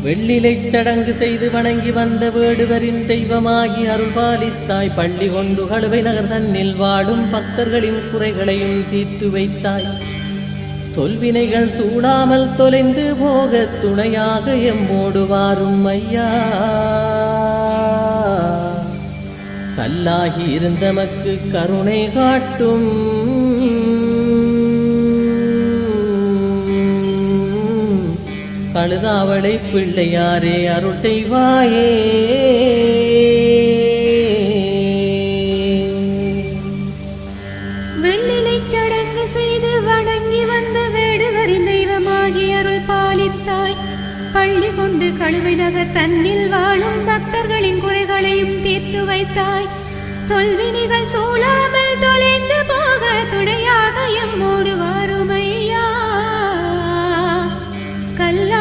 வெள்ளிலை சடங்கு செய்து வணங்கி வந்த வேடுவரின் தெய்வமாகி அருள் பாலித்தாய். பள்ளி கொண்டு கழுவை நகர் தன்னில் வாடும் பக்தர்களின் குறைகளையும் தீர்த்து வைத்தாய். தொல்வினைகள் சூடாமல் தொலைந்து போக துணையாக எம்மோடு வாரும் ஐயா. கல்லாகி இருந்தமக்கு கருணை காட்டும் கழுதாவளை பிள்ளையாரே அருள் செய்வாயே. வெள்ளிலை சடங்கு செய்து வணங்கி வந்த வேடுவரின் தெய்வமாகி அருள் பாலித்தாய். பள்ளி கொண்டு கழுவை நகர் தன்னில் வாழும் பக்தர்களின் குறைகளையும் தீர்த்து வைத்தாய். தொல்வினிகள் சூழாமல் தொலைந்து போக துணையாக எம்மோடு வாரும் ஐயா.